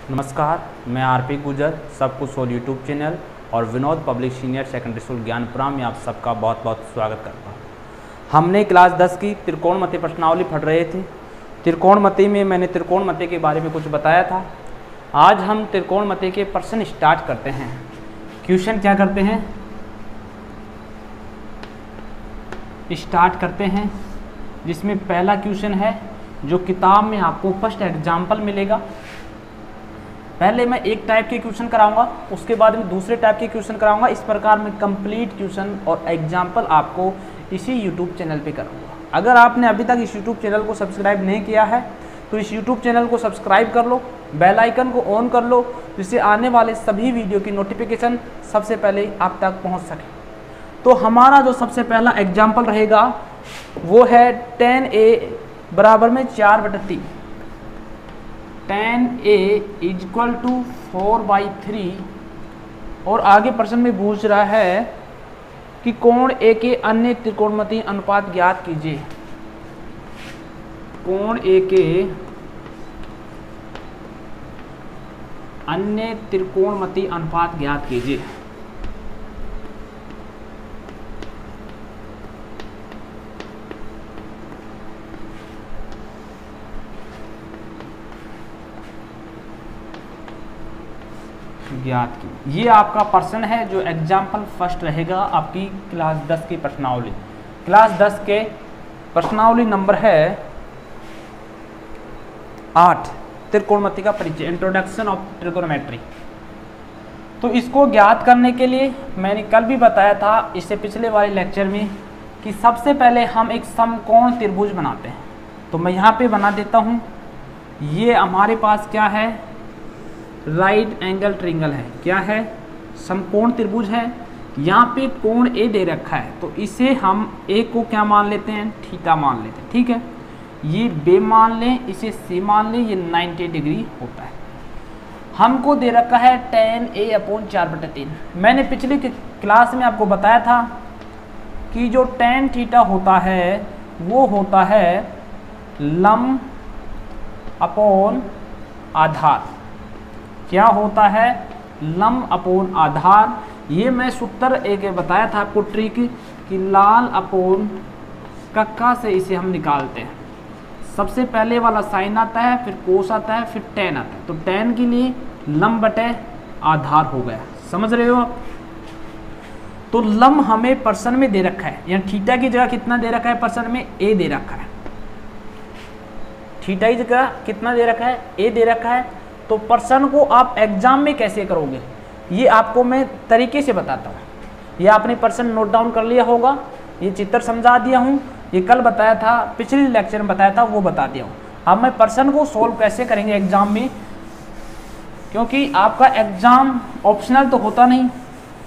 नमस्कार, मैं आरपी गुजर, सब कुछ सोल यूट्यूब चैनल और Vinod public senior secondary school Gyanpura में आप सबका बहुत बहुत स्वागत करता हूँ। हमने क्लास 10 की त्रिकोणमिति प्रश्नावली पढ़ रहे थे। त्रिकोणमिति में मैंने त्रिकोणमिति के बारे में कुछ बताया था। आज हम त्रिकोणमिति के प्रश्न स्टार्ट करते हैं। क्वेश्चन क्या करते हैं, स्टार्ट करते हैं, जिसमें पहला क्वेश्चन है जो किताब में आपको फर्स्ट एग्जाम्पल मिलेगा। पहले मैं एक टाइप के क्वेश्चन कराऊंगा, उसके बाद में दूसरे टाइप के क्वेश्चन कराऊंगा। इस प्रकार मैं कंप्लीट क्वेश्चन और एग्जाम्पल आपको इसी यूट्यूब चैनल पे करूंगा। अगर आपने अभी तक इस यूट्यूब चैनल को सब्सक्राइब नहीं किया है तो इस यूट्यूब चैनल को सब्सक्राइब कर लो, बेल आइकन को ऑन कर लो, जिससे आने वाले सभी वीडियो की नोटिफिकेशन सबसे पहले आप तक पहुँच सके। तो हमारा जो सबसे पहला एग्जाम्पल रहेगा वो है 10a बराबर में 4/3। 10a इक्वल टू 4/3 और आगे प्रश्न में पूछ रहा है कि कोण ए के अन्य त्रिकोणमितीय अनुपात ज्ञात कीजिए। कोण ए के अन्य त्रिकोणमितीय अनुपात ज्ञात कीजिए। ज्ञात की, ये आपका प्रश्न है जो एग्जाम्पल फर्स्ट रहेगा आपकी क्लास 10 की प्रश्नावली। क्लास 10 के प्रश्नावली नंबर है 8, त्रिकोणमिति का परिचय, इंट्रोडक्शन ऑफ ट्रिगोनोमेट्री। तो इसको ज्ञात करने के लिए मैंने कल भी बताया था, इससे पिछले वाले लेक्चर में, कि सबसे पहले हम एक समकोण त्रिभुज बनाते हैं। तो मैं यहाँ पे बना देता हूँ। ये हमारे पास क्या है, राइट एंगल ट्रायंगल है। क्या है, समकोण त्रिभुज है। यहाँ पे कोण ए दे रखा है, तो इसे हम ए को क्या मान लेते हैं, थीटा मान लेते हैं। ठीक है, ये बे मान लें, इसे सी मान लें, ये 90 डिग्री होता है। हमको दे रखा है tan a/4/3। मैंने पिछली क्लास में आपको बताया था कि जो tan थीटा होता है वो होता है लंब अपॉन आधार। क्या होता है, लंब अपॉन आधार। ये मैं सूत्र एक बताया था आपको, ट्रिक, कि लाल अपॉन कक्का से इसे हम निकालते हैं। सबसे पहले वाला साइन आता है, फिर कोस आता है, फिर tan आता है। तो tan के लिए लंब बटे आधार हो गया। समझ रहे हो आप। तो लंब हमें प्रश्न में दे रखा है, यानी थीटा की जगह कितना दे रखा है प्रश्न में, a दे रखा है। थीटा की जगह कितना दे रखा है, a दे रखा है। तो प्रश्न को आप एग्जाम में कैसे करोगे, ये आपको मैं तरीके से बताता हूँ। ये आपने प्रश्न नोट डाउन कर लिया होगा, ये चित्र समझा दिया हूँ, ये कल बताया था, पिछले लेक्चर में बताया था, वो बता दिया हूँ। अब मैं प्रश्न को सोल्व कैसे करेंगे एग्जाम में, क्योंकि आपका एग्जाम ऑप्शनल तो होता नहीं,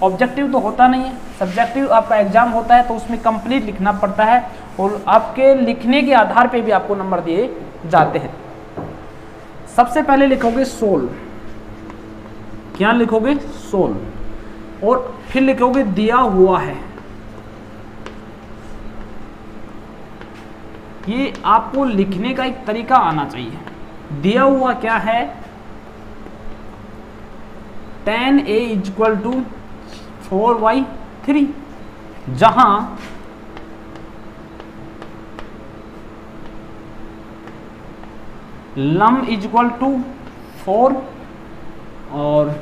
ऑब्जेक्टिव तो होता नहीं है, सब्जेक्टिव आपका एग्जाम होता है। तो उसमें कंप्लीट लिखना पड़ता है और आपके लिखने के आधार पे भी आपको नंबर दिए जाते हैं। सबसे पहले लिखोगे सोल्व। क्या लिखोगे, सोल्व, और फिर लिखोगे दिया हुआ है। ये आपको लिखने का एक तरीका आना चाहिए। दिया हुआ क्या है, tan a इक्वल टू 4/3, जहां लंब इक्वल टू 4, और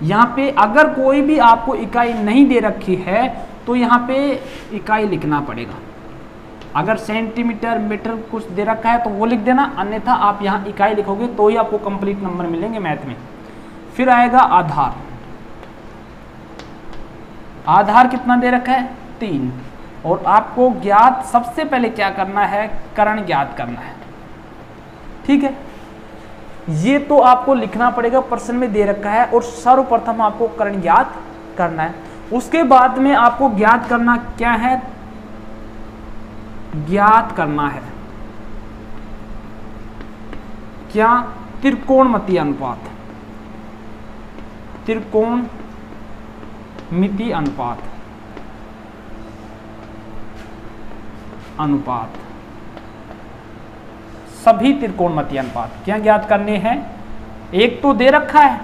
यहाँ पे अगर कोई भी आपको इकाई नहीं दे रखी है तो यहाँ पे इकाई लिखना पड़ेगा। अगर सेंटीमीटर, मीटर कुछ दे रखा है तो वो लिख देना, अन्यथा आप यहाँ इकाई लिखोगे तो ही आपको कंप्लीट नंबर मिलेंगे मैथ में। फिर आएगा आधार। आधार कितना दे रखा है, 3। और आपको ज्ञात सबसे पहले क्या करना है, कर्ण ज्ञात करना है। ठीक है, ये तो आपको लिखना पड़ेगा, प्रश्न में दे रखा है, और सर्वप्रथम आपको कर्ण ज्ञात करना है। उसके बाद में आपको ज्ञात करना क्या है, ज्ञात करना है क्या, त्रिकोणमितीय अनुपात। त्रिकोणमितीय अनुपात, सभी त्रिकोणमितीय अनुपात क्या ज्ञात करने हैं, एक तो दे रखा है,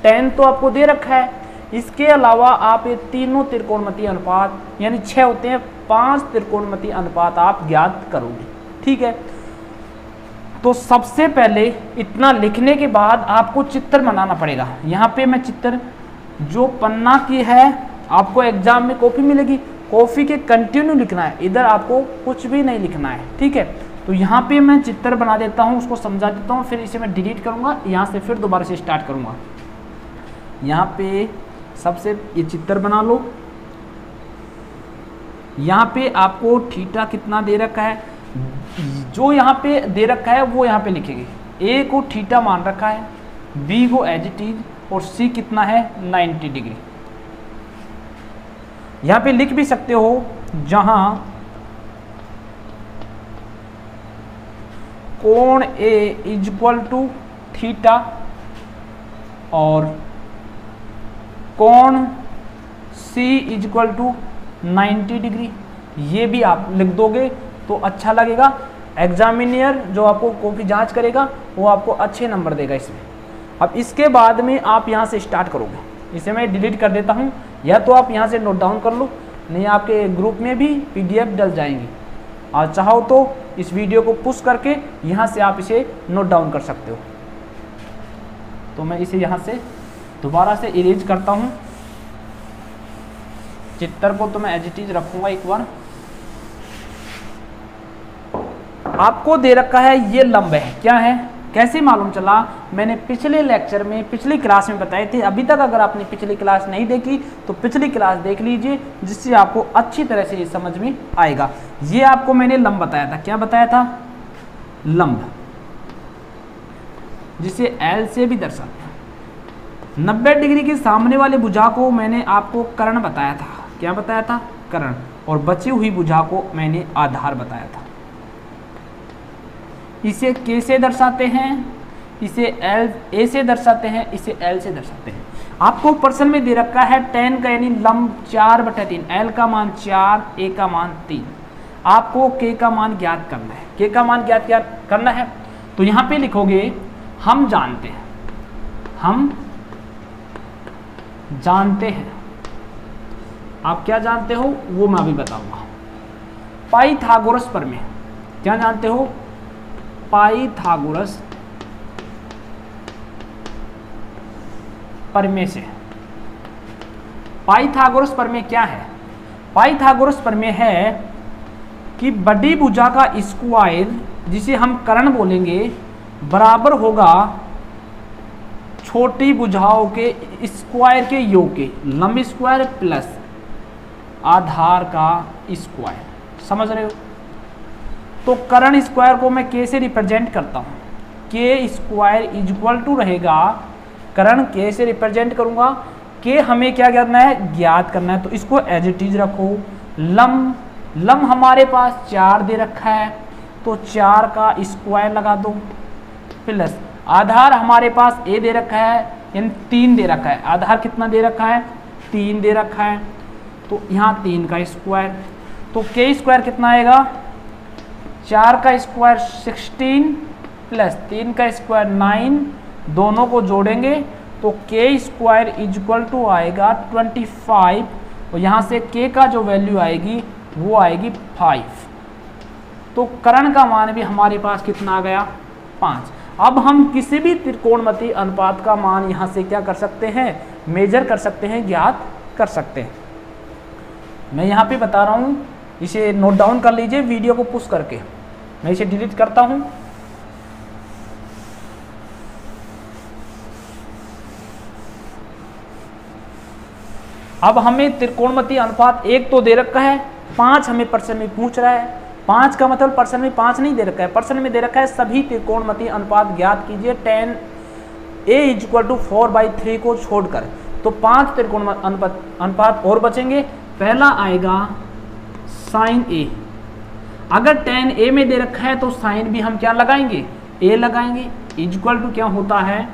tan तो आपको दे रखा है, इसके अलावा आप ये तीनों त्रिकोणमितीय अनुपात यानी 6 होते हैं, 5 त्रिकोणमितीय अनुपात आप ज्ञात करोगे। ठीक है, तो सबसे पहले इतना लिखने के बाद आपको चित्र बनाना पड़ेगा। यहाँ पे मैं चित्र जो पन्ना की है आपको एग्जाम में कॉपी मिलेगी, कॉपी के कंटिन्यू लिखना है, इधर आपको कुछ भी नहीं लिखना है। ठीक है, तो यहाँ पे मैं चित्र बना देता हूँ, उसको समझा देता हूँ, फिर इसे मैं डिलीट करूँगा, यहाँ से फिर दोबारा से स्टार्ट करूँगा। यहाँ पे सबसे ये चित्र बना लो। यहाँ पे आपको थीटा कितना दे रखा है, जो यहाँ पे दे रखा है वो यहाँ पे लिखेंगे। ए को थीटा मान रखा है, बी को एज इट इज, और सी कितना है 90 डिग्री। यहाँ पे लिख भी सकते हो जहां कोण ए इज इक्वल टू थीटा और कोण सी इज इक्वल टू 90 डिग्री, ये भी आप लिख दोगे तो अच्छा लगेगा। एग्जामिनियर जो आपको कॉपी जांच करेगा वो आपको अच्छे नंबर देगा इसमें। अब इसके बाद में आप यहाँ से स्टार्ट करोगे, इसे मैं डिलीट कर देता हूँ, या तो आप यहाँ से नोट डाउन कर लो, नहीं आपके ग्रुप में भी PDF डल जाएंगी, और चाहो तो इस वीडियो को पुश करके यहाँ से आप इसे नोट डाउन कर सकते हो। तो मैं इसे यहाँ से दोबारा से इरेज करता हूँ, चित्र को तो मैं एज इट इज रखूँगा एक बार। आपको दे रखा है ये लंब है, क्या है, कैसे मालूम चला, मैंने पिछले लेक्चर में पिछली क्लास में बताए थे। अभी तक अगर आपने पिछली क्लास नहीं देखी तो पिछली क्लास देख लीजिए, जिससे आपको अच्छी तरह से ये समझ में आएगा। ये आपको मैंने लंब बताया था, क्या बताया था, लंब, जिसे L से भी दर्शाते हैं। 90 डिग्री के सामने वाले भुजा को मैंने आपको कर्ण बताया था, क्या बताया था, कर्ण, और बची हुई भुजा को मैंने आधार बताया था। इसे K से दर्शाते हैं, इसे A से दर्शाते हैं, इसे L से दर्शाते हैं। आपको प्रश्न में दे रखा है tan का यानी लंब 4/3, L का मान 4, A का मान 3। आपको K का मान ज्ञात करना है, K का मान ज्ञात करना है, तो यहाँ पे लिखोगे हम जानते हैं, हम जानते हैं। आप क्या जानते हो वो मैं अभी बताऊंगा। पाइथागोरस प्रमेय, क्या जानते हो, पाइथागोरस प्रमेय से। पाइथागोरस प्रमेय क्या है, पाइथागोरस प्रमेय है कि बड़ी भुजा का स्क्वायर, जिसे हम कर्ण बोलेंगे, बराबर होगा छोटी भुजाओं के स्क्वायर के योग के, लंब स्क्वायर प्लस आधार का स्क्वायर। समझ रहे हो, तो कर्ण स्क्वायर को मैं K से रिप्रेजेंट करता हूँ, K square is equal to रहेगा, कर्ण K से रिप्रेजेंट करूंगा, K हमें क्या करना है, ज्ञात करना है, तो इसको एज इट इज रखो। लंब हमारे पास 4 दे रखा है, तो 4 का स्क्वायर लगा दो, प्लस आधार हमारे पास A दे रखा है, यानी 3 दे रखा है, आधार कितना दे रखा है, 3 दे रखा है, तो यहाँ 3 का स्क्वायर, तो K स्क्वायर कितना आएगा, 4 का स्क्वायर 16 प्लस 3 का स्क्वायर 9, दोनों को जोड़ेंगे तो K square is equal to आएगा 25, और यहाँ से K का जो वैल्यू आएगी वो आएगी 5। तो कर्ण का मान भी हमारे पास कितना आ गया, 5। अब हम किसी भी त्रिकोणमितीय अनुपात का मान यहाँ से क्या कर सकते हैं, मेजर कर सकते हैं, ज्ञात कर सकते हैं। मैं यहाँ पे बता रहा हूँ, इसे नोट डाउन कर लीजिए वीडियो को पुश करके। मैं इसे डिलीट करता हूँ। अब हमें त्रिकोणमितीय अनुपात 1 तो दे रखा है, 5 हमें प्रश्न में पूछ रहा है। 5 का मतलब प्रश्न में 5 नहीं दे रखा है, प्रश्न में दे रखा है सभी त्रिकोणमितीय अनुपात ज्ञात कीजिए tan A is equal to 4/3 को छोड़कर। तो 5 त्रिकोणमितीय अनुपात और बचेंगे। पहला आएगा sin A, अगर tan A में दे रखा है तो sin भी हम क्या लगाएंगे, A लगाएंगे, इज इक्वल टू क्या होता है,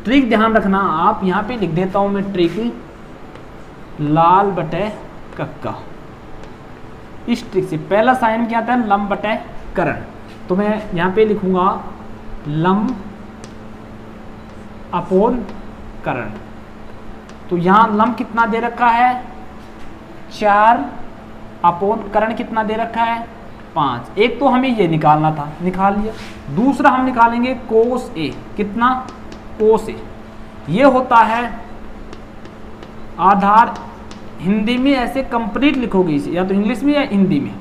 ट्रिक ध्यान रखना आप, यहाँ पे लिख देता हूं मैं ट्रिक, लाल बटे कक्का। इस ट्रिक से पहला साइन क्या आता है, लंब बटे कर्ण। तो मैं यहाँ पे लिखूँगा लंब अपॉन कर्ण। तो यहाँ लंब कितना दे रखा है 4 अपॉन कर्ण कितना दे रखा है 5। एक तो हमें ये निकालना था, निकाल लिया। दूसरा हम निकालेंगे कोस ए, कितना कोस ए, ये होता है आधार। हिंदी में ऐसे कंप्लीट लिखोगे इसे, या तो इंग्लिश में या हिंदी में,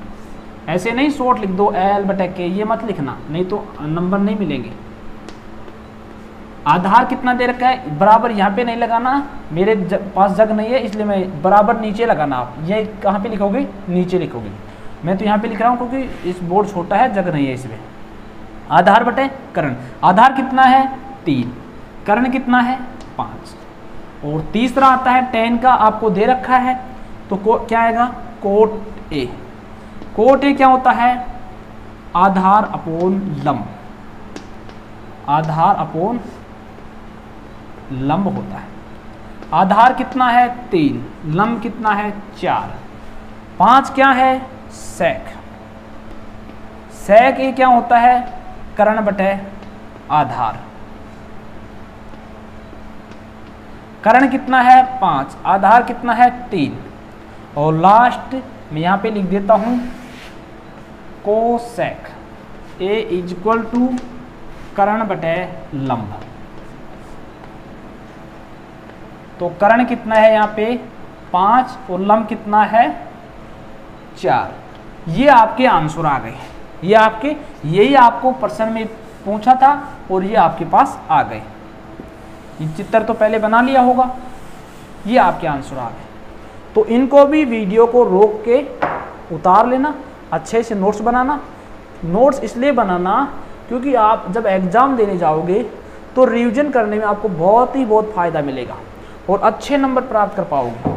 ऐसे नहीं शॉर्ट लिख दो L/K, ये मत लिखना, नहीं तो नंबर नहीं मिलेंगे। आधार कितना दे रखा है बराबर, यहाँ पे नहीं लगाना, मेरे पास जग नहीं है इसलिए मैं बराबर नीचे लगाना। आप ये कहाँ पे लिखोगे, नीचे लिखोगे। मैं तो यहाँ पे लिख रहा हूँ क्योंकि इस बोर्ड छोटा है, जग नहीं है इसमें। आधार बटे कर्ण, आधार कितना है 3, कर्ण कितना है 5, और तीसरा आता है tan का, आपको दे रखा है तो क्या आएगा कोट ए। कोट ए क्या होता है आधार अपोन लंब, आधार अपोन लंब होता है। आधार कितना है 3, लंब कितना है 4, 5 क्या है सेक। सेक ये क्या होता है कर्ण बटे आधार। कर्ण कितना है 5, आधार कितना है 3, और लास्ट मैं यहाँ पे लिख देता हूँ कोसेक ए इक्वल टू कर्ण बटे लंब। तो कर्ण कितना है यहाँ पे 5 और लंब कितना है 4। ये आपके आंसर आ गए, ये आपके, यही आपको प्रश्न में पूछा था और ये आपके पास आ गए। ये चित्र तो पहले बना लिया होगा, ये आपके आंसर आ गए। तो इनको भी वीडियो को रोक के उतार लेना, अच्छे से नोट्स बनाना। नोट्स इसलिए बनाना क्योंकि आप जब एग्ज़ाम देने जाओगे तो रिवीजन करने में आपको बहुत फ़ायदा मिलेगा और अच्छे नंबर प्राप्त कर पाओगे।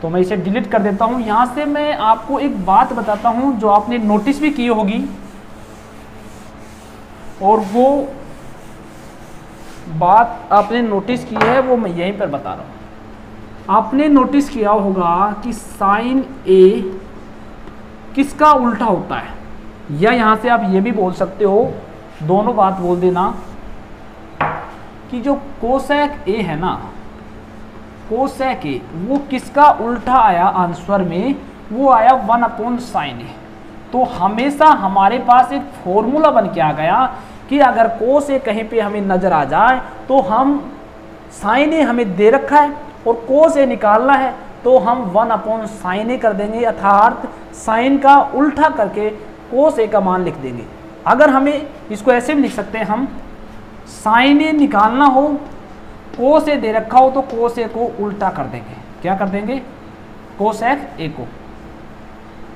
तो मैं इसे डिलीट कर देता हूँ। यहाँ से मैं आपको एक बात बताता हूँ जो आपने नोटिस भी की होगी, और वो बात आपने नोटिस की है वो मैं यहीं पर बता रहा हूँ। आपने नोटिस किया होगा कि साइन ए किसका उल्टा होता है, या यहाँ से आप ये भी बोल सकते हो, दोनों बात बोल देना कि जो कोसेक ए है ना, कोसेक ए वो किसका उल्टा आया आंसर में, वो आया 1/sin ए। तो हमेशा हमारे पास एक फॉर्मूला बन के आ गया कि अगर कोस ए कहीं पे हमें नज़र आ जाए तो हम साइन ए हमें दे रखा है और कोस ए निकालना है तो हम 1/sin ए कर देंगे, अर्थात साइन का उल्टा करके कोस ए का मान लिख देंगे। अगर हमें इसको ऐसे भी लिख सकते हैं, हम साइन ए निकालना हो, कोस ए दे रखा हो तो कोस ए को उल्टा कर देंगे। क्या कर देंगे कोसेक ए को,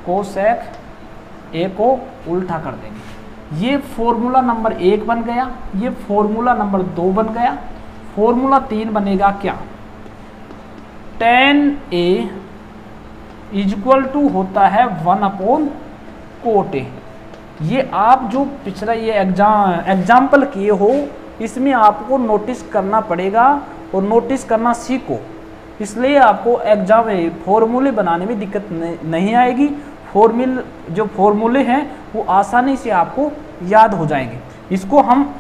कोसेक ए को उल्टा कर देंगे। ये फॉर्मूला नंबर 1 बन गया, ये फॉर्मूला नंबर 2 बन गया। फॉर्मूला 3 बनेगा क्या, tan ए इक्वल टू होता है 1/cot ए। ये आप जो पिछला ये एग्जाम्पल किए हो इसमें आपको नोटिस करना पड़ेगा और नोटिस करना सीखो, इसलिए आपको एग्जाम फॉर्मूले बनाने में दिक्कत नहीं आएगी। जो फॉर्मूले हैं वो आसानी से आपको याद हो जाएंगे। इसको हम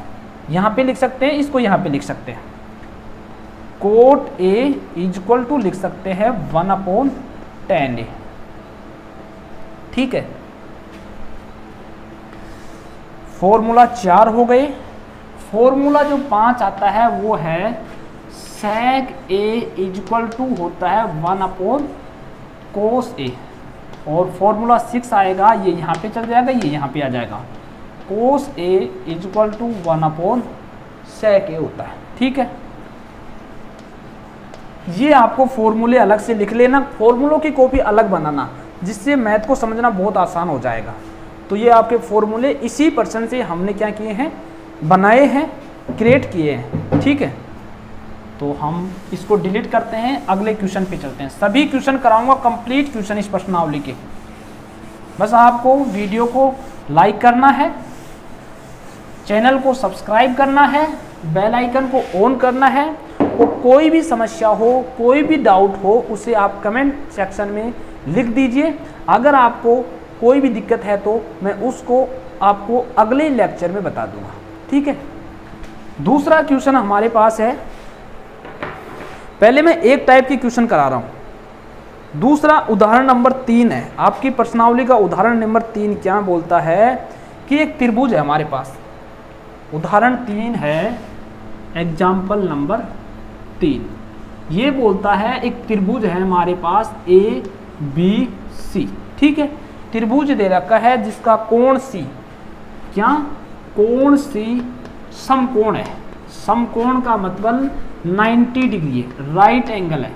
यहाँ पे लिख सकते हैं, इसको यहाँ पे लिख सकते हैं, कोट ए इक्वल टू लिख सकते हैं 1/tan ए। ठीक है, फॉर्मूला 4 हो गए। फॉर्मूला जो 5 आता है वो है sec a इक्वल टू होता है 1/cos ए, और फॉर्मूला 6 आएगा, ये यहाँ पे चल जाएगा, ये यहाँ पे आ जाएगा, cos a equal to 1/sec a होता है। ठीक है, ये आपको फॉर्मूले अलग से लिख लेना, फॉर्मूलों की कॉपी अलग बनाना, जिससे मैथ को समझना बहुत आसान हो जाएगा। तो ये आपके फॉर्मूले इसी पर्सन से हमने क्या किए हैं, बनाए हैं, क्रिएट किए हैं। ठीक है, तो हम इसको डिलीट करते हैं, अगले क्वेश्चन पे चलते हैं। सभी क्वेश्चन कराऊंगा कंप्लीट क्वेश्चन इस प्रश्नावली के। बस आपको वीडियो को लाइक करना है, चैनल को सब्सक्राइब करना है, बेल आइकन को ऑन करना है, और कोई भी समस्या हो, कोई भी डाउट हो, उसे आप कमेंट सेक्शन में लिख दीजिए। अगर आपको कोई भी दिक्कत है तो मैं उसको आपको अगले लेक्चर में बता दूंगा, ठीक है। दूसरा क्वेश्चन हमारे पास है, पहले मैं एक टाइप की क्वेश्चन करा रहा हूं। दूसरा उदाहरण नंबर 3 है, आपकी प्रश्नावली का उदाहरण नंबर 3 क्या बोलता है कि एक त्रिभुज है हमारे पास। उदाहरण 3 है, एग्जाम्पल नंबर 3, ये बोलता है एक त्रिभुज है हमारे पास ABC, ठीक है। त्रिभुज दे रखा है जिसका कोण C, क्या कोण C समकोण है। समकोण का मतलब 90 डिग्री है, राइट एंगल है,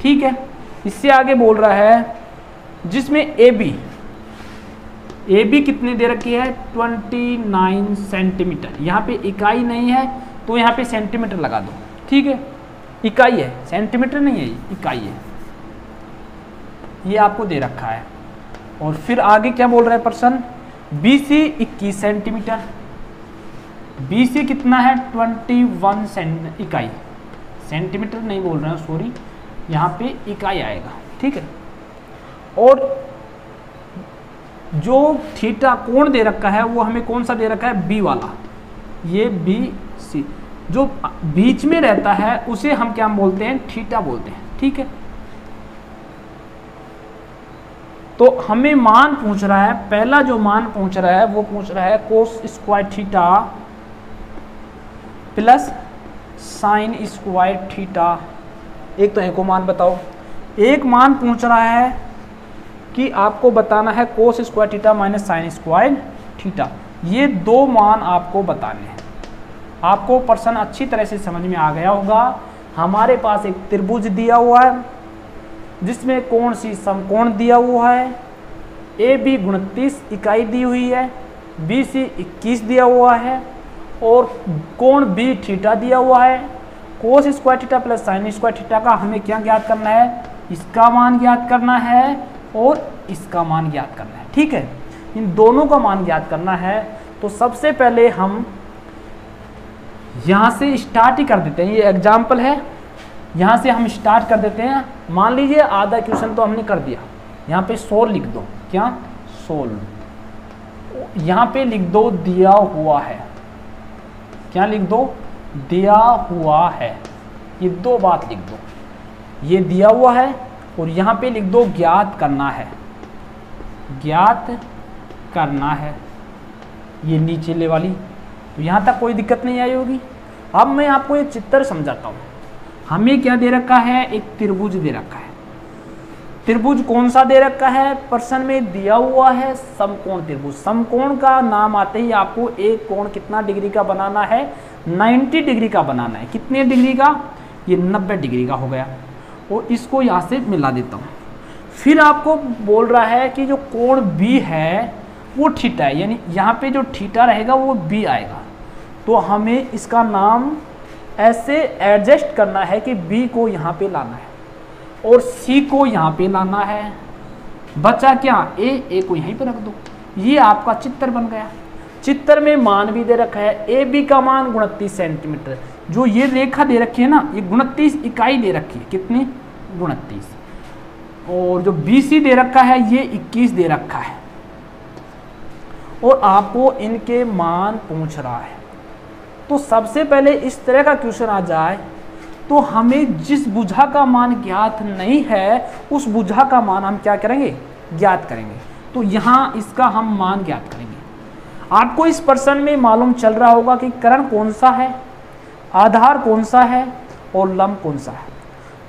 ठीक है। इससे आगे बोल रहा है जिसमें AB कितने दे रखी है 29 सेंटीमीटर। यहाँ पे इकाई नहीं है तो यहाँ पे सेंटीमीटर लगा दो, ठीक है। इकाई है, सेंटीमीटर नहीं है, इकाई है, ये आपको दे रखा है। और फिर आगे क्या बोल रहा है प्रश्न, BC 21 सेंटीमीटर, BC कितना है 21 इकाई, सेंटीमीटर नहीं बोल रहे हैं, सॉरी, यहाँ पे इकाई आएगा, ठीक है। और जो थीटा कोण दे रखा है वो हमें कौन सा दे रखा है, B वाला, ये BC जो बीच में रहता है उसे हम क्या बोलते हैं, थीटा बोलते हैं, ठीक है। तो हमें मान पूछ रहा है, पहला जो मान पूछ रहा है वो पूछ रहा है cos square theta plus sine square theta. एक तो एक मान बताओ, एक मान पूछ रहा है कि आपको बताना है cos square theta minus sine square theta. ये दो मान आपको बताने हैं। आपको प्रश्न अच्छी तरह से समझ में आ गया होगा। हमारे पास एक त्रिभुज दिया हुआ है जिसमें कोण सी समकोण दिया हुआ है, AB 29 इकाई दी हुई है, BC 21 दिया हुआ है और कोण B थीटा दिया हुआ है। Cos square theta plus sine square theta का हमें क्या ज्ञात करना है, इसका मान ज्ञात करना है और इसका मान ज्ञात करना है, ठीक है। इन दोनों का मान ज्ञात करना है। तो सबसे पहले हम यहाँ से स्टार्ट ही कर देते हैं, ये एग्जाम्पल है, यहाँ से हम स्टार्ट कर देते हैं। मान लीजिए आधा क्वेश्चन तो हमने कर दिया, यहाँ पे 100 लिख दो, क्या 100, यहाँ पे लिख दो दिया हुआ है, क्या लिख दो, दिया हुआ है। ये दो बात लिख दो, ये दिया हुआ है और यहाँ पे लिख दो ज्ञात करना है, ज्ञात करना है, ये नीचे वाली। तो यहाँ तक कोई दिक्कत नहीं आई होगी। अब मैं आपको एक चित्र समझाता हूँ। हमें क्या दे रखा है, एक त्रिभुज दे रखा है। त्रिभुज कौन सा दे रखा है, प्रश्न में दिया हुआ है समकोण त्रिभुज। समकोण का नाम आते ही आपको एक कोण कितना डिग्री का बनाना है, 90 डिग्री का बनाना है। कितने डिग्री का, ये 90 डिग्री का हो गया। और इसको यहाँ से मिला देता हूँ। फिर आपको बोल रहा है कि जो कोण B है वो थीटा है, यानी यहाँ पे जो थीटा रहेगा वो B आएगा। तो हमें इसका नाम ऐसे एडजस्ट करना है कि B को यहाँ पे लाना है और C को यहाँ पे लाना है। बचा क्या, A को यहीं पे रख दो। ये आपका चित्र बन गया। चित्र में मान भी दे रखा है, AB का मान 29 सेंटीमीटर। जो ये रेखा दे रखी है ना, ये 29 इकाई दे रखी है, कितनी 29। और जो BC दे रखा है ये 21 दे रखा है। और आपको इनके मान पूछ रहा है। तो सबसे पहले इस तरह का क्वेश्चन आ जाए तो हमें जिस भुजा का मान ज्ञात नहीं है उस भुजा का मान हम क्या करेंगे, ज्ञात करेंगे। तो यहाँ इसका हम मान ज्ञात करेंगे। आपको इस प्रश्न में मालूम चल रहा होगा कि कर्ण कौन सा है, आधार कौन सा है और लंब कौन सा है।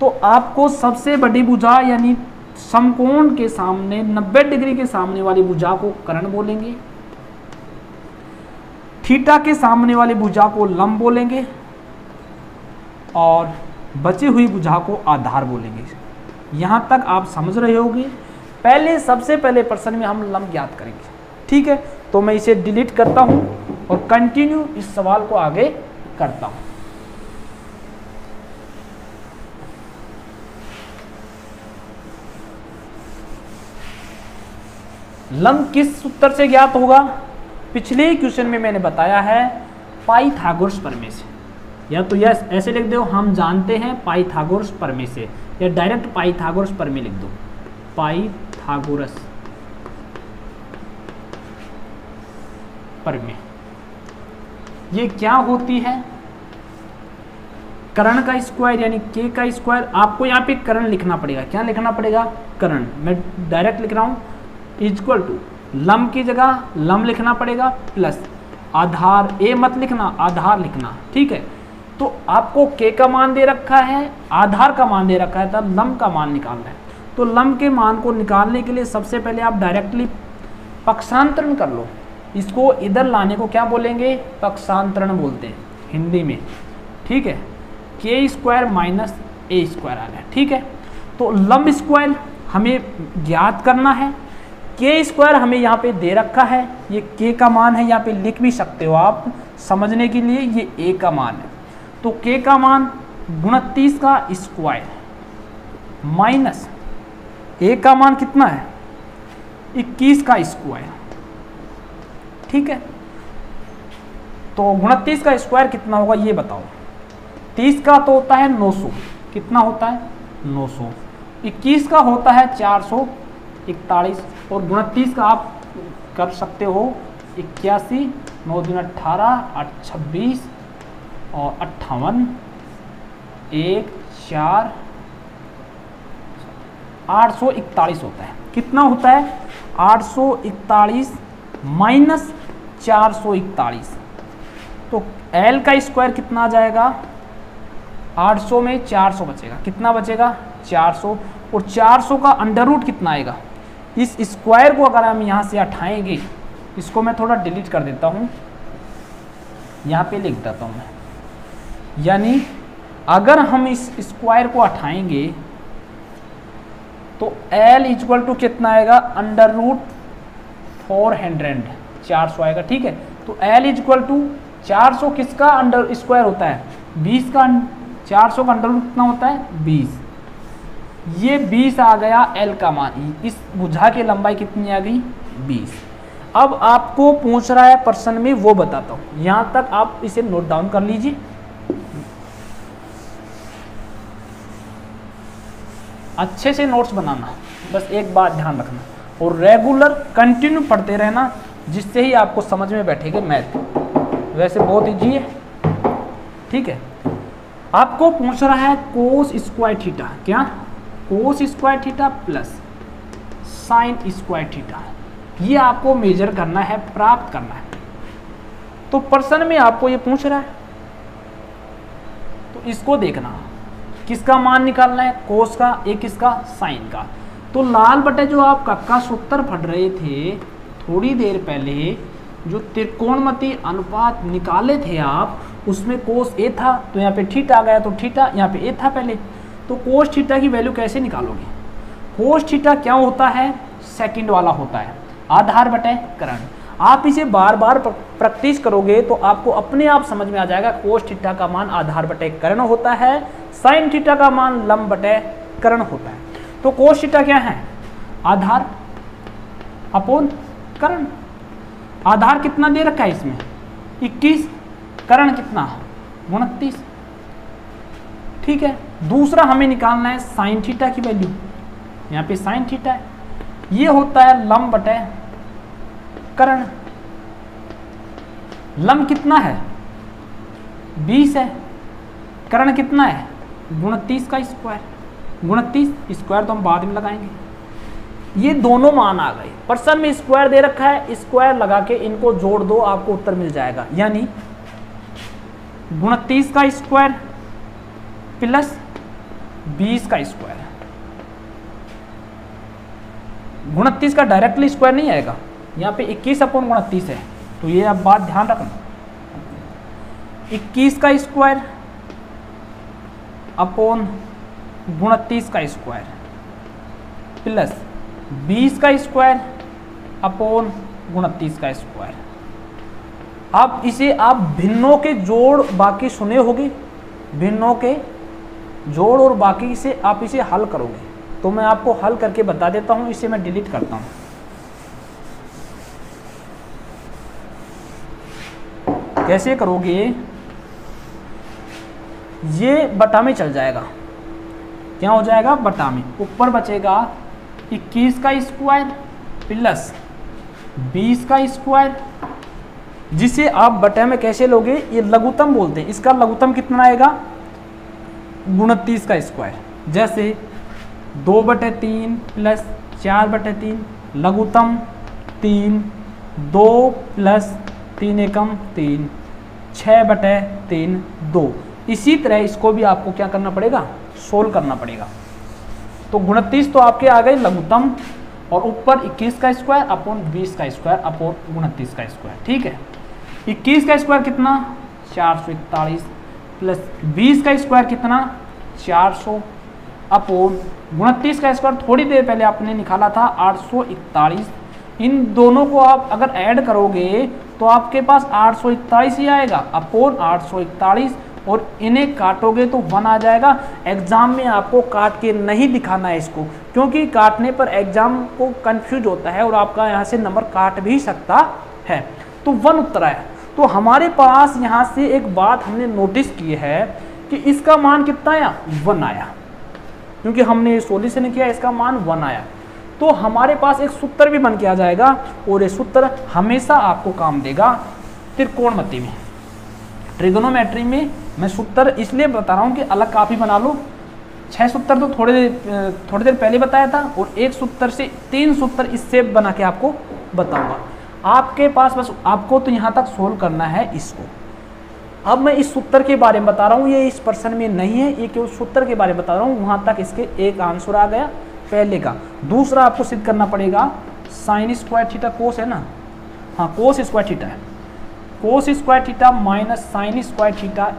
तो आपको सबसे बड़ी भुजा यानी समकोण के सामने 90 डिग्री के सामने वाली भुजा को कर्ण बोलेंगे, थीटा के सामने वाली भुजा को लंब बोलेंगे और बची हुई भुजा को आधार बोलेंगे। यहां तक आप समझ रहे होंगे। सबसे पहले प्रश्न में हम लंब ज्ञात करेंगे, ठीक है। तो मैं इसे डिलीट करता हूं और कंटिन्यू इस सवाल को आगे करता हूं। लंब किस सूत्र से ज्ञात होगा, पिछले क्वेश्चन में मैंने बताया है पाइथागोरस प्रमेय से। या तो यस ऐसे लिख दो, हम जानते हैं पाइथागोरस प्रमेय से, या डायरेक्ट पाइथागोरस प्रमेय लिख दो, पाइथागोरस परिमेय। ये क्या होती है? कर्ण का स्क्वायर यानी k का स्क्वायर। आपको यहाँ पे कर्ण लिखना पड़ेगा। क्या लिखना पड़ेगा? कर्ण। मैं डायरेक्ट लिख रहा हूँ, इक्वल टू लंब की जगह लंब लिखना पड़ेगा प्लस आधार, ए मत लिखना, आधार लिखना, ठीक है। तो आपको k का मान दे रखा है, आधार का मान दे रखा है, तब लंब का मान निकालना है। तो लंब के मान को निकालने के लिए सबसे पहले आप डायरेक्टली पक्षांतरण कर लो। इसको इधर लाने को क्या बोलेंगे? पक्षांतरण बोलते हैं हिंदी में, ठीक है। k स्क्वायर माइनस ए स्क्वायर आ गया, ठीक है। तो लंब स्क्वायर हमें ज्ञात करना है। k स्क्वायर हमें यहाँ पे दे रखा है, ये k का मान है, यहाँ पे लिख भी सकते हो आप समझने के लिए, ये a का मान है। तो k का मान 29 का स्क्वायर माइनस a का मान कितना है? 21 का स्क्वायर, ठीक है। तो 29 का स्क्वायर कितना होगा ये बताओ। 30 का तो होता है 900, कितना होता है? 900। 21 का होता है 441 और 29 का आप कर सकते हो 81, 9 दूनी 18, 8 26 और 58, 1 4 841 होता है। कितना होता है? 841 माइनस 441। तो L का स्क्वायर कितना आ जाएगा? 800 में 400 बचेगा, कितना बचेगा? 400। और 400 का अंडर रूट कितना आएगा? इस स्क्वायर को अगर हम यहाँ से हटाएंगे, इसको मैं थोड़ा डिलीट कर देता हूँ, यहाँ पे लिख देता हूँ मैं, यानी अगर हम इस स्क्वायर को हटाएंगे तो L इक्वल टू कितना आएगा? अंडर रूट 400, 400 आएगा, ठीक है। तो L इक्वल टू 400 किसका अंडर स्क्वायर होता है? 20 का। 400 का अंडर रूट कितना होता है? 20। ये 20 आ गया L का मान। इस भुजा की लंबाई कितनी आ गई? 20। अब आपको पूछ रहा है प्रश्न में, वो बताता हूँ। यहाँ तक आप इसे नोट डाउन कर लीजिए। अच्छे से नोट्स बनाना, बस एक बात ध्यान रखना, और रेगुलर कंटिन्यू पढ़ते रहना, जिससे ही आपको समझ में बैठेगा मैथ। वैसे बहुत ईजी है, ठीक है। आपको पूछ रहा है कोस स्क्वायर थीटा, क्या? Cos square theta plus sine square theta, ये आपको मेजर करना है, प्राप्त करना है। तो प्रश्न में आपको ये पूछ रहा है, तो इसको देखना, किसका मान निकालना है? कोस का, एक किसका? साइन का। तो लाल बटे जो आप कक्का सूत्र पढ़ रहे थे थोड़ी देर पहले, जो त्रिकोणमिति अनुपात निकाले थे आप, उसमें कोस ए था, तो यहाँ पे थीटा आ गया, तो थीटा यहाँ पे ए था पहले। तो कोस थीटा की वैल्यू कैसे निकालोगे? कोस थीटा क्या होता है? सेकंड वाला होता है, आधार बटे कर्ण। आप इसे बार बार प्रैक्टिस करोगे तो आपको अपने आप समझ में आ जाएगा। कोस थीटा का मान आधार बटे कर्ण होता है, साइन थीटा का मान लंब बटे कर्ण होता है। तो कोस थीटा क्या है? आधार अपोन कर्ण। आधार कितना दे रखा है इसमें? 21, कर्ण कितना? 29, ठीक है। दूसरा हमें निकालना है साइन थीटा की वैल्यू, यहाँ पे साइन थीटा है, ये होता है लंब बटे कर्ण। लंब कितना है? 20 है, कर्ण कितना है? 29 का स्क्वायर। 29 स्क्वायर तो हम बाद में लगाएंगे। ये दोनों मान आ गए। प्रश्न में स्क्वायर दे रखा है, स्क्वायर लगा के इनको जोड़ दो, आपको उत्तर मिल जाएगा। यानी 29 का स्क्वायर प्लस 20 का स्क्वायर। 29 का डायरेक्टली स्क्वायर नहीं आएगा, यहाँ पे 21 अपॉन 29 है, तो ये आप बात ध्यान रखना। 21 का स्क्वायर अपॉन 29 का स्क्वायर प्लस 20 का स्क्वायर अपॉन 29 का स्क्वायर। अब इसे आप भिन्नों के जोड़ बाकी सुने होंगे, भिन्नों के जोड़ और बाकी से आप इसे हल करोगे, तो मैं आपको हल करके बता देता हूं। इसे मैं डिलीट करता हूं। कैसे करोगे? ये बटा में चल जाएगा, क्या हो जाएगा? बटा में। ऊपर बचेगा 21 का स्क्वायर प्लस 20 का स्क्वायर जिसे आप बटे में कैसे लोगे, ये लघुत्तम बोलते हैं। इसका लघुत्तम कितना आएगा, 29 का स्क्वायर। जैसे 2/3 प्लस 4/3, लघुत्तम 3, 2 प्लस 3 एकम 3, 6/3 2। इसी तरह इसको भी आपको क्या करना पड़ेगा, सोल्व करना पड़ेगा। तो 29 तो आपके आ गए लघुत्तम, और ऊपर 21 का स्क्वायर अपॉन 20 का स्क्वायर अपॉन 29 का स्क्वायर। ठीक है, 21 का स्क्वायर कितना 441 प्लस 20 का स्क्वायर कितना 400 अपॉन 29 का स्क्वायर थोड़ी देर पहले आपने निकाला था 841। इन दोनों को आप अगर ऐड करोगे तो आपके पास 841 ही आएगा अपॉन 841, और इन्हें काटोगे तो 1 आ जाएगा। एग्जाम में आपको काट के नहीं दिखाना है इसको, क्योंकि काटने पर एग्जाम को कंफ्यूज होता है और आपका यहाँ से नंबर काट भी सकता है। तो 1 उत्तर आया। तो हमारे पास यहाँ से एक बात हमने नोटिस की है कि इसका मान कितना आया, 1 आया, क्योंकि हमने सॉल्यूशन किया, इसका मान 1 आया। तो हमारे पास एक सूत्र भी बन के आ जाएगा, और ये सूत्र हमेशा आपको काम देगा त्रिकोणमिति में। ट्रिगोनोमेट्री में मैं सूत्र इसलिए बता रहा हूँ कि अलग काफ़ी बना लो। 6 सूत्र तो थोड़ी देर पहले बताया था, और एक सूत्र से 3 सूत्र इससे बना के आपको बताऊंगा। आपके पास बस आपको तो यहाँ तक सोल्व करना है इसको। अब मैं इस सूत्र के बारे में बता रहा हूँ, ये इस प्रश्न में नहीं है, ये केवल सूत्र के बारे में बता रहा हूँ। वहाँ तक इसके एक आंसर आ गया पहले का। दूसरा आपको सिद्ध करना पड़ेगा साइन स्क्वायर थीटा कोस है ना, हाँ कोस स्क्वायर थीटा है, cos square theta minus sine square theta,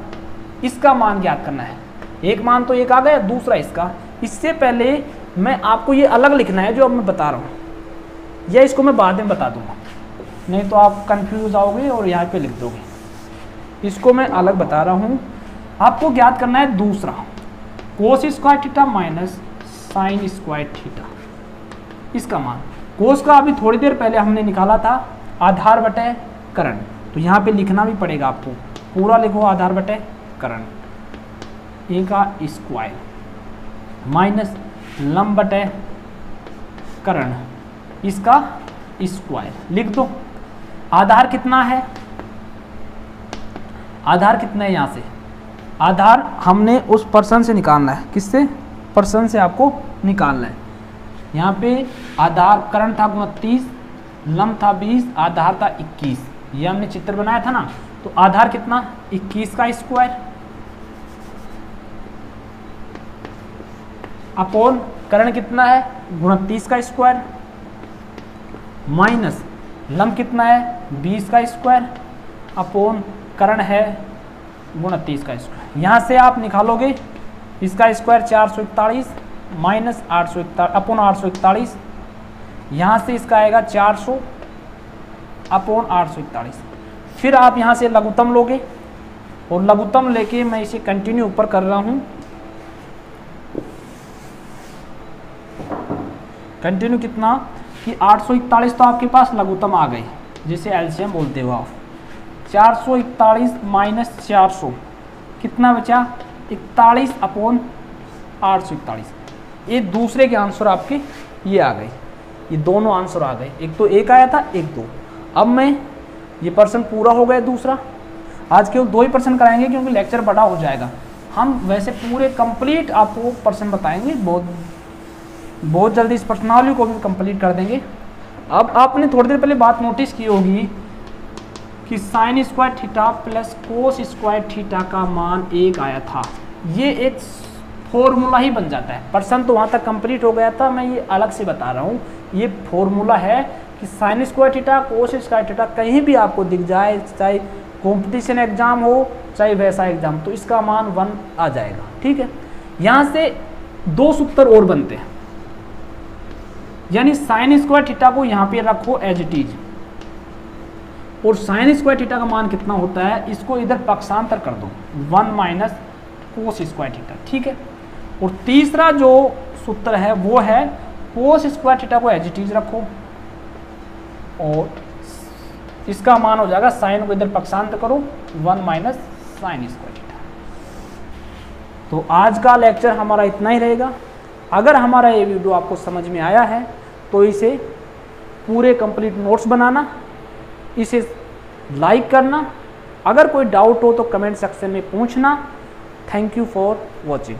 इसका मान ज्ञात करना है। एक मान तो एक आ गया, दूसरा इसका। इससे पहले मैं आपको ये अलग लिखना है जो अब मैं बता रहा हूँ, या इसको मैं बाद में बता दूंगा, नहीं तो आप कंफ्यूज आओगे और यहाँ पे लिख दोगे। इसको मैं अलग बता रहा हूँ। आपको ज्ञात करना है दूसरा, cos square theta minus sine square theta, इसका मान। कोस का अभी थोड़ी देर पहले हमने निकाला था आधार बटे करण, तो यहाँ पे लिखना भी पड़ेगा आपको, पूरा लिखो आधार बटे करण, ए का स्क्वायर माइनस लंब बटे करण, इसका स्क्वायर लिख दो। आधार कितना है, आधार कितना है, यहाँ से आधार हमने उस पर्सन से निकालना है। किससे, पर्सन से आपको निकालना है। यहाँ पे आधार करण था 29, लंब था 20, आधार था 21, ये हमने चित्र बनाया था ना। तो आधार कितना 21 का स्क्वायर अपॉन करण कितना है 29 का स्क्वायर, माइनस लंब कितना है 20 का स्क्वायर अपॉन करण है 29 का स्क्वायर। यहाँ से आप निकालोगे इसका स्क्वायर 441 माइनस 841 अपॉन 841, यहाँ से इसका आएगा 400 अपॉन 841। फिर आप यहाँ से लघुत्तम लोगे, और लघुत्तम लेके मैं इसे कंटिन्यू ऊपर कर रहा हूँ। कंटिन्यू कितना कि 841 तो आपके पास लघुत्तम आ गई, जिसे एलसीएम बोलते हो आप। 441 माइनस 400 कितना बचा 41 अपॉन 841। ये दूसरे के आंसर आपके ये आ गए, ये दोनों आंसर आ गए। एक तो एक आया था, एक 2। अब मैं ये पर्सन पूरा हो गया दूसरा। आज केवल 2 ही पर्सन कराएंगे क्योंकि लेक्चर बड़ा हो जाएगा। हम वैसे पूरे कंप्लीट आपको पर्सन बताएंगे, बहुत जल्दी इस प्रश्नावली को भी कंप्लीट कर देंगे। अब आपने थोड़ी देर पहले बात नोटिस की होगी कि sine square theta plus cos square theta का मान 1 आया था। ये एक फॉर्मूला ही बन जाता है। पर्सन तो वहाँ तक कंप्लीट हो गया था, मैं ये अलग से बता रहा हूँ। ये फॉर्मूला है कि sine square theta cos square theta कहीं भी आपको दिख जाए, चाहे कंपटीशन एग्जाम हो चाहे वैसा एग्जाम, तो इसका मान 1 आ जाएगा। ठीक है, यहाँ से 2 सूत्र और बनते हैं, यानी साइन स्क्वायर थीटा को यहाँ पे रखो एज इट इज, और साइन स्क्वायर थीटा का मान कितना होता है इसको इधर पक्षांतर कर दो 1 माइनस कोस स्क्वायर थीटा। ठीक है, और तीसरा जो सूत्र है वो है कोस स्क्वायर थीटा को एज इट इज रखो, और इसका मान हो जाएगा साइन को इधर पक्षांतर करो 1 माइनस साइन स्क्वायर थीटा। तो आज का लेक्चर हमारा इतना ही रहेगा। अगर हमारा ये वीडियो आपको समझ में आया है तो इसे पूरे कंप्लीट नोट्स बनाना, इसे लाइक करना, अगर कोई डाउट हो तो कमेंट सेक्शन में पूछना। Thank you for watching.